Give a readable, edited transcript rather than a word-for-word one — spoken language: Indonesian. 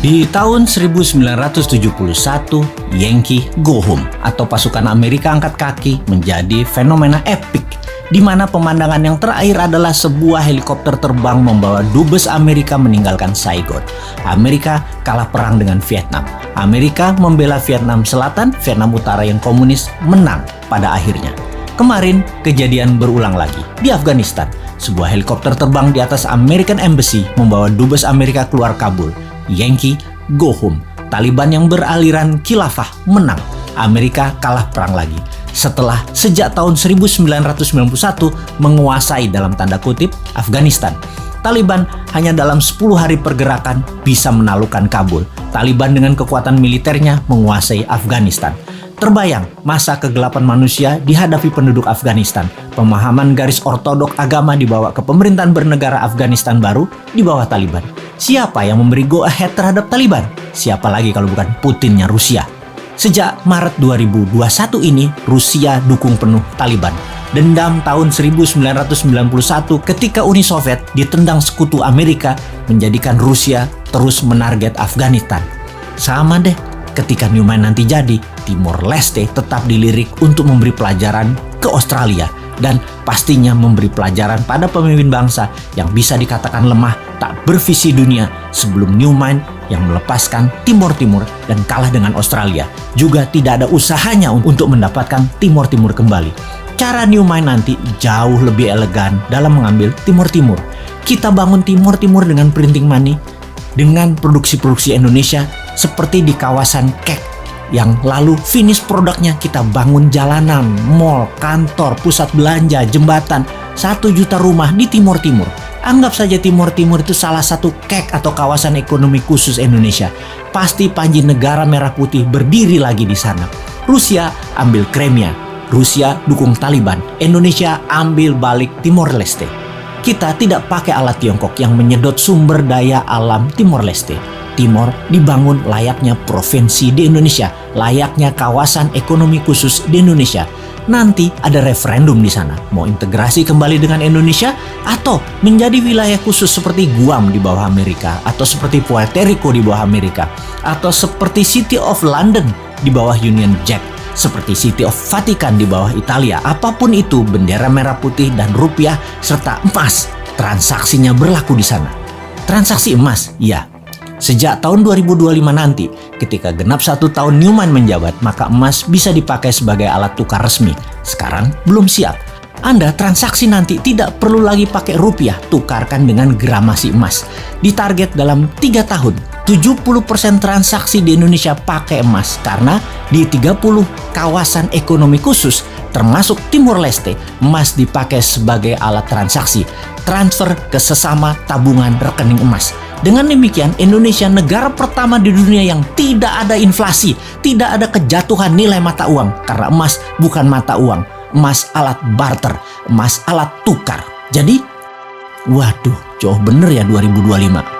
Di tahun 1971, Yankee Go Home atau pasukan Amerika angkat kaki menjadi fenomena epik, di mana pemandangan yang terakhir adalah sebuah helikopter terbang membawa dubes Amerika meninggalkan Saigon. Amerika kalah perang dengan Vietnam. Amerika membela Vietnam Selatan, Vietnam Utara yang komunis menang pada akhirnya. Kemarin kejadian berulang lagi di Afghanistan. Sebuah helikopter terbang di atas American Embassy membawa dubes Amerika keluar Kabul. Yankee Go Home. Taliban yang beraliran khilafah menang. Amerika kalah perang lagi. Setelah sejak tahun 1991 menguasai dalam tanda kutip Afghanistan. Taliban hanya dalam 10 hari pergerakan bisa menaklukkan Kabul. Taliban dengan kekuatan militernya menguasai Afghanistan. Terbayang masa kegelapan manusia dihadapi penduduk Afghanistan. Pemahaman garis ortodok agama dibawa ke pemerintahan bernegara Afghanistan baru di bawah Taliban. Siapa yang memberi go ahead terhadap Taliban? Siapa lagi kalau bukan Putinnya Rusia? Sejak Maret 2021 ini, Rusia dukung penuh Taliban. Dendam tahun 1991 ketika Uni Soviet ditendang sekutu Amerika menjadikan Rusia terus menarget Afghanistan. Sama deh, ketika Newman nanti jadi, Timor Leste tetap dilirik untuk memberi pelajaran ke Australia dan pastinya memberi pelajaran pada pemimpin bangsa yang bisa dikatakan lemah, tak bervisi dunia sebelum Newman yang melepaskan Timor Timur dan kalah dengan Australia. Juga tidak ada usahanya untuk mendapatkan Timor Timur kembali. Cara Newman nanti jauh lebih elegan dalam mengambil Timor Timur. Kita bangun Timor Timur dengan printing money, dengan produksi-produksi Indonesia seperti di kawasan Kek, yang lalu finish produknya kita bangun jalanan, mall, kantor, pusat belanja, jembatan, 1 juta rumah di Timor Timur. Anggap saja Timor Timur itu salah satu Kek atau kawasan ekonomi khusus Indonesia. Pasti panji negara merah putih berdiri lagi di sana. Rusia ambil Crimea, Rusia dukung Taliban, Indonesia ambil balik Timor Leste. Kita tidak pakai alat Tiongkok yang menyedot sumber daya alam Timor Leste. Timor dibangun layaknya provinsi di Indonesia, layaknya kawasan ekonomi khusus di Indonesia. Nanti ada referendum di sana, mau integrasi kembali dengan Indonesia atau menjadi wilayah khusus seperti Guam di bawah Amerika, atau seperti Puerto Rico di bawah Amerika, atau seperti City of London di bawah Union Jack, seperti City of Vatican di bawah Italia. Apapun itu, bendera merah putih dan rupiah serta emas, transaksinya berlaku di sana. Transaksi emas, ya. Sejak tahun 2025 nanti, ketika genap 1 tahun Newman menjabat, maka emas bisa dipakai sebagai alat tukar resmi. Sekarang belum siap. Anda transaksi nanti tidak perlu lagi pakai rupiah, tukarkan dengan gramasi emas. Ditarget dalam 3 tahun, 70% transaksi di Indonesia pakai emas, karena di 30 kawasan ekonomi khusus, termasuk Timor Leste, emas dipakai sebagai alat transaksi, transfer ke sesama tabungan rekening emas. Dengan demikian, Indonesia negara pertama di dunia yang tidak ada inflasi, tidak ada kejatuhan nilai mata uang, karena emas bukan mata uang, emas alat barter, emas alat tukar. Jadi, waduh, jauh bener ya 2025.